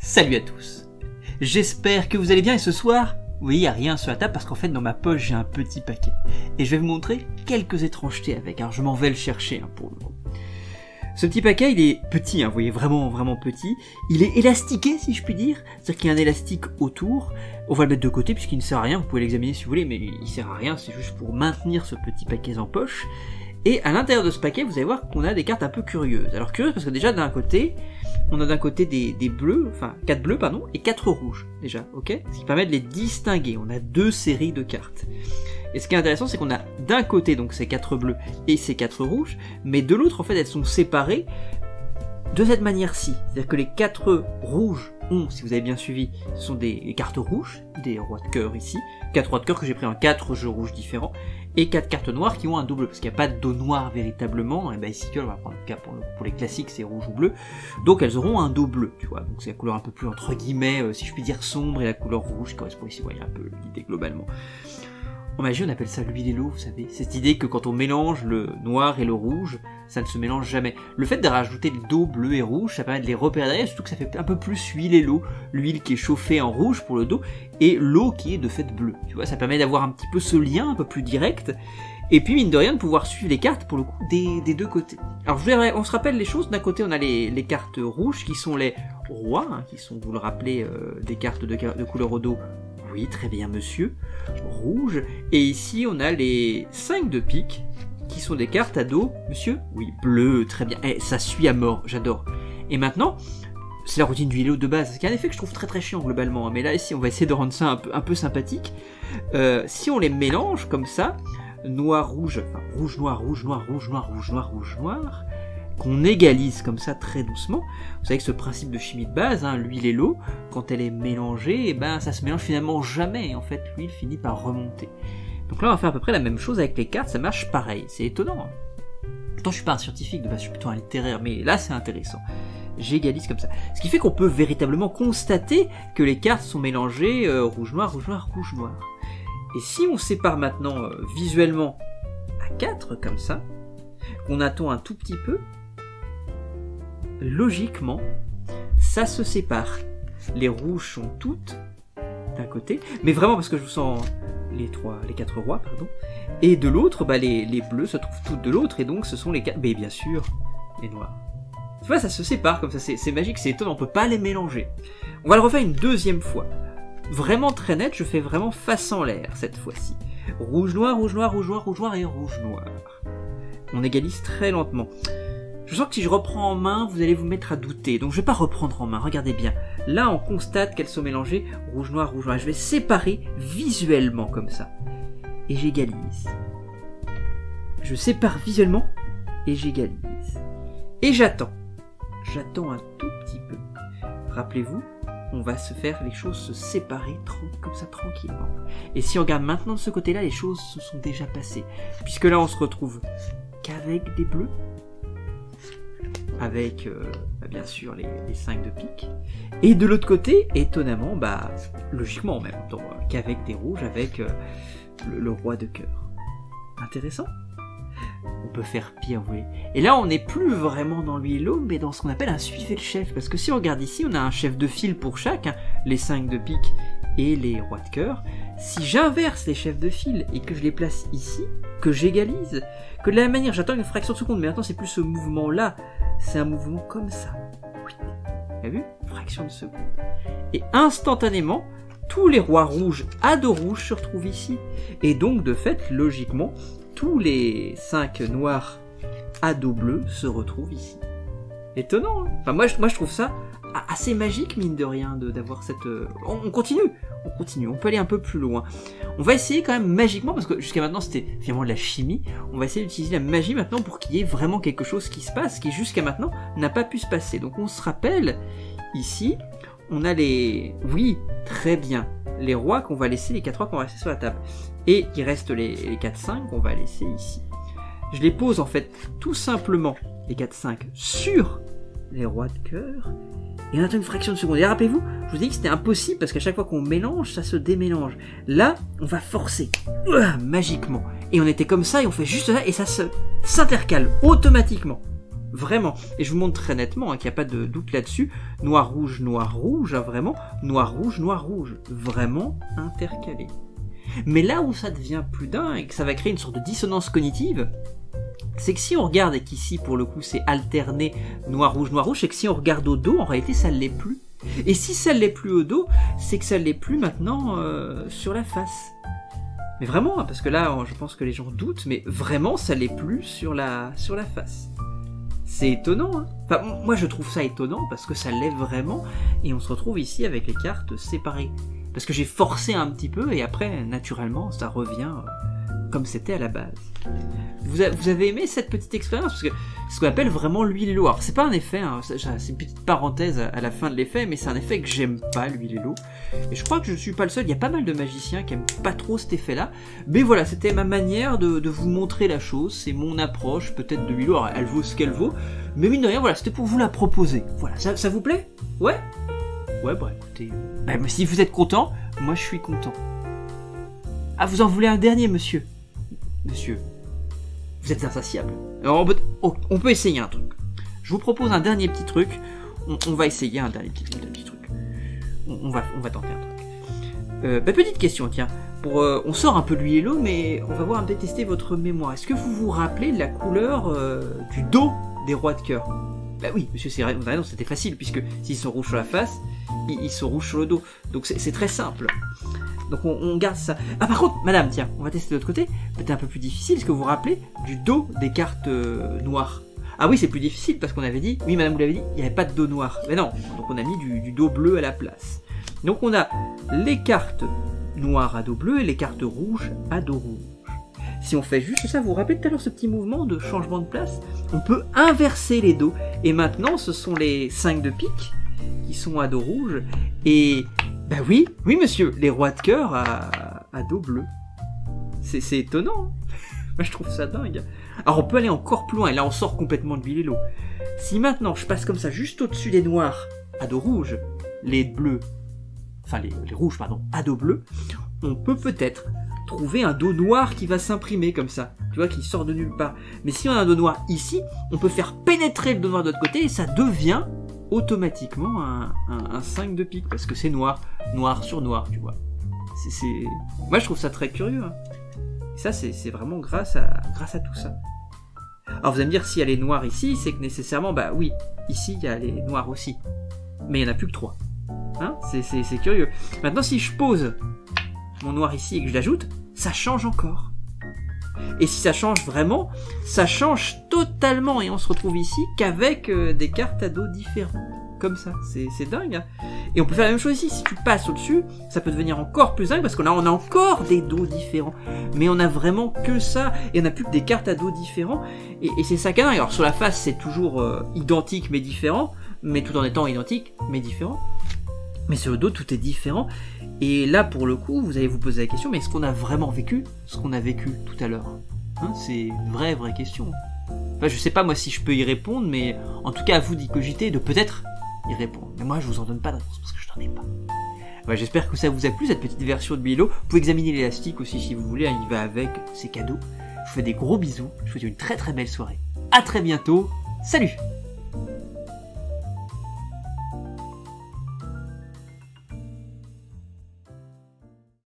Salut à tous. J'espère que vous allez bien et ce soir, oui, il n'y a rien sur la table parce qu'en fait dans ma poche j'ai un petit paquet. Et je vais vous montrer quelques étrangetés avec, alors je m'en vais le chercher pour le coup. Ce petit paquet il est petit, vous voyez, vraiment petit. Il est élastiqué si je puis dire, c'est-à-dire qu'il y a un élastique autour. On va le mettre de côté puisqu'il ne sert à rien, vous pouvez l'examiner si vous voulez, mais il sert à rien, c'est juste pour maintenir ce petit paquet en poche. Et à l'intérieur de ce paquet, vous allez voir qu'on a des cartes un peu curieuses. Alors curieuses parce que déjà d'un côté, on a d'un côté des bleus, enfin 4 bleus pardon, et 4 rouges déjà, ok? Ce qui permet de les distinguer, on a 2 séries de cartes. Et ce qui est intéressant, c'est qu'on a d'un côté donc ces 4 bleus et ces 4 rouges, mais de l'autre en fait elles sont séparées de cette manière-ci. C'est-à-dire que les 4 rouges ont, si vous avez bien suivi, ce sont des cartes rouges, des rois de cœur ici, 4 rois de cœur que j'ai pris en 4 jeux rouges différents, et 4 cartes noires qui ont un dos bleu, parce qu'il n'y a pas de dos noir véritablement, et ben ici on va prendre le cas pour les classiques, c'est rouge ou bleu, donc elles auront un dos bleu, tu vois, donc c'est la couleur un peu plus entre guillemets, si je puis dire sombre, et la couleur rouge qui correspond ici, vous voyez un peu l'idée globalement. En magie, on appelle ça l'huile et l'eau, vous savez. Cette idée que quand on mélange le noir et le rouge, ça ne se mélange jamais. Le fait de rajouter le dos bleu et rouge, ça permet de les repérer derrière, surtout que ça fait un peu plus huile et l'eau. L'huile qui est chauffée en rouge pour le dos, et l'eau qui est de fait bleue. Tu vois, ça permet d'avoir un petit peu ce lien un peu plus direct. Et puis, mine de rien, de pouvoir suivre les cartes, pour le coup, des deux côtés. Alors, on se rappelle les choses. D'un côté, on a les cartes rouges, qui sont les rois, qui sont, vous le rappelez, des cartes de couleur au dos. Oui, très bien, monsieur. Rouge. Et ici, on a les 5 de pique, qui sont des cartes à dos. Monsieur? Oui, bleu, très bien. Eh, ça suit à mort, j'adore. Et maintenant, c'est la routine du Hilo de base. C'est un effet que je trouve très chiant globalement. Mais là, ici, on va essayer de rendre ça un peu sympathique. Si on les mélange comme ça, noir, rouge, enfin, rouge, noir, rouge, noir, rouge, noir, rouge, noir, rouge, noir, qu'on égalise comme ça très doucement. Vous savez que ce principe de chimie de base, l'huile et l'eau, quand elle est mélangée, ça se mélange finalement jamais. En fait, l'huile finit par remonter. Donc là, on va faire à peu près la même chose avec les cartes, ça marche pareil. C'est étonnant. Pourtant, je suis pas un scientifique, de base, je suis plutôt un littéraire, mais là, c'est intéressant. J'égalise comme ça. Ce qui fait qu'on peut véritablement constater que les cartes sont mélangées rouge, noir, rouge, noir, rouge, noir. Et si on sépare maintenant visuellement à 4 comme ça, qu'on attend un tout petit peu, logiquement, ça se sépare. Les rouges sont toutes d'un côté, mais vraiment parce que je vous sens les 4 rois, pardon, et de l'autre, les bleus se trouvent toutes de l'autre, et donc ce sont les 4, mais bien sûr, les noirs. Tu vois, ça se sépare comme ça, c'est magique, c'est étonnant, on peut pas les mélanger. On va le refaire une deuxième fois. Vraiment très net, je fais vraiment face en l'air cette fois-ci. Rouge, noir, rouge, noir, rouge, noir, rouge, noir et rouge, noir. On égalise très lentement. Je sens que si je reprends en main, vous allez vous mettre à douter. Donc je vais pas reprendre en main, regardez bien. Là, on constate qu'elles sont mélangées rouge, noir, rouge, noir. Je vais séparer visuellement comme ça. Et j'égalise. Je sépare visuellement et j'égalise. Et j'attends. J'attends un tout petit peu. Rappelez-vous, on va se faire les choses se séparer comme ça tranquillement. Et si on regarde maintenant de ce côté-là, les choses se sont déjà passées. Puisque là, on se retrouve qu'avec des bleus, avec bien sûr les 5 de pique, et de l'autre côté, étonnamment, logiquement en même temps, qu'avec des rouges, avec le roi de cœur. Intéressant. On peut faire pire, vous voyez. Et là, on n'est plus vraiment dans l'huile et l'eau, mais dans ce qu'on appelle un suivez le chef. Parce que si on regarde ici, on a un chef de file pour chaque, les 5 de pique et les rois de cœur. Si j'inverse les chefs de file et que je les place ici, que j'égalise, que de la même manière, j'attends une fraction de seconde, mais maintenant, c'est plus ce mouvement-là. C'est un mouvement comme ça. Oui. Vous avez vu? Fraction de seconde. Et instantanément, tous les rois rouges à dos rouge se retrouvent ici. Et donc, de fait, logiquement, tous les 5 noirs à dos bleu se retrouvent ici. Étonnant, hein? Enfin, moi je trouve ça assez magique, mine de rien, d'avoir cette... On continue, on peut aller un peu plus loin. On va essayer quand même magiquement, parce que jusqu'à maintenant c'était finalement de la chimie, on va essayer d'utiliser la magie maintenant pour qu'il y ait vraiment quelque chose qui se passe, qui jusqu'à maintenant n'a pas pu se passer. Donc on se rappelle, ici, on a les... Oui, très bien. Les rois qu'on va laisser, les 4 rois qu'on va laisser sur la table. Et il reste les 4-5 qu'on va laisser ici. Je les pose en fait tout simplement, les 4-5, sur les rois de cœur. Et on attend une fraction de seconde. Et rappelez-vous, je vous ai dit que c'était impossible parce qu'à chaque fois qu'on mélange, ça se démélange. Là, on va forcer. Magiquement. Et on était comme ça et on fait juste ça et ça s'intercale automatiquement. Vous vraiment. Et je vous montre très nettement qu'il n'y a pas de doute là-dessus. Noir, rouge, hein, vraiment. Noir, rouge, vraiment intercalé. Mais là où ça devient plus dingue et que ça va créer une sorte de dissonance cognitive, c'est que si on regarde et qu'ici pour le coup c'est alterné noir, rouge, c'est que si on regarde au dos, en réalité ça ne l'est plus. Et si ça ne l'est plus au dos, c'est que ça ne l'est plus maintenant sur la face. Mais vraiment, parce que là je pense que les gens doutent, mais vraiment ça ne l'est plus sur la face. C'est étonnant, hein. Enfin, moi je trouve ça étonnant parce que ça l'est vraiment, et on se retrouve ici avec les cartes séparées. Parce que j'ai forcé un petit peu et après, naturellement, ça revient comme c'était à la base. Vous avez aimé cette petite expérience? Parce que c'est ce qu'on appelle vraiment l'huile et l'eau. Alors c'est pas un effet, hein, c'est une petite parenthèse à la fin de l'effet, mais c'est un effet que j'aime pas, l'huile et l'eau. Et je crois que je suis pas le seul, il y a pas mal de magiciens qui aiment pas trop cet effet-là. Mais voilà, c'était ma manière de vous montrer la chose, c'est mon approche peut-être de l'huile et l'eau. Alors elle vaut ce qu'elle vaut, mais mine de rien, voilà, c'était pour vous la proposer. Voilà, ça vous plaît? Ouais? Ouais, bah écoutez, si vous êtes content, moi je suis content. Ah, vous en voulez un dernier, monsieur? Monsieur, vous êtes insatiable. Alors, on peut essayer un truc. Je vous propose un dernier petit truc. On va essayer un dernier petit truc. On va tenter un truc. Petite question, tiens. On sort un peu de l'huile et l'eau, mais on va voir un peu tester votre mémoire. Est-ce que vous vous rappelez de la couleur du dos des rois de cœur? Bah oui, monsieur, c'est vrai, c'était facile, puisque s'ils sont rouges sur la face, ils sont rouges sur le dos. Donc c'est très simple. Donc on garde ça. Ah par contre, madame, tiens, on va tester de l'autre côté. Peut-être un peu plus difficile, est-ce que vous vous rappelez du dos des cartes noires? Ah oui, c'est plus difficile parce qu'on avait dit, oui madame, vous l'avez dit, il n'y avait pas de dos noir. Mais non, donc on a mis du dos bleu à la place. Donc on a les cartes noires à dos bleu et les cartes rouges à dos rouge. Si on fait juste ça, vous vous rappelez tout à l'heure ce petit mouvement de changement de place? On peut inverser les dos. Et maintenant, ce sont les 5 de pique qui sont à dos rouge. Et, bah oui, monsieur, les rois de cœur à dos bleu. C'est étonnant. Moi, je trouve ça dingue. Alors, on peut aller encore plus loin. Et là, on sort complètement de l'huile et l'eau. Si maintenant, je passe comme ça, juste au-dessus des noirs à dos rouge, les bleus, enfin les rouges, pardon, à dos bleu, on peut peut-être trouver un dos noir qui va s'imprimer comme ça, tu vois, qui sort de nulle part. Mais si on a un dos noir ici, on peut faire pénétrer le dos noir de l'autre côté et ça devient automatiquement un 5 de pique, parce que c'est noir sur noir, tu vois. Moi je trouve ça très curieux, hein. Et ça c'est vraiment grâce à tout ça. Alors vous allez me dire, s'il y a les noirs ici, c'est que nécessairement, bah oui, ici il y a les noirs aussi. Mais il n'y en a plus que 3. Hein, c'est curieux. Maintenant si je pose mon noir ici et que je l'ajoute, ça change encore. Et si ça change vraiment, ça change totalement et on se retrouve ici qu'avec des cartes à dos différents. Comme ça, c'est dingue, hein. Et on peut faire la même chose ici, si tu passes au-dessus, ça peut devenir encore plus dingue parce qu'on a encore des dos différents. Mais on a vraiment que ça, et on n'a plus que des cartes à dos différents, et c'est ça qui est dingue. Alors sur la face, c'est toujours identique mais différent, mais tout en étant identique mais différent. Mais sur le dos, tout est différent. Et là, pour le coup, vous allez vous poser la question, mais est-ce qu'on a vraiment vécu ce qu'on a vécu tout à l'heure, hein? C'est une vraie question. Enfin, je sais pas moi si je peux y répondre, mais en tout cas, à vous d'y cogiter, de peut-être y répondre. Mais moi, je vous en donne pas de réponse parce que je n'en ai pas. Ouais, j'espère que ça vous a plu, cette petite version de Bilo. Vous pouvez examiner l'élastique aussi si vous voulez, hein, il va avec, c'est cadeau. Je vous fais des gros bisous, je vous souhaite une très très belle soirée. À très bientôt, salut!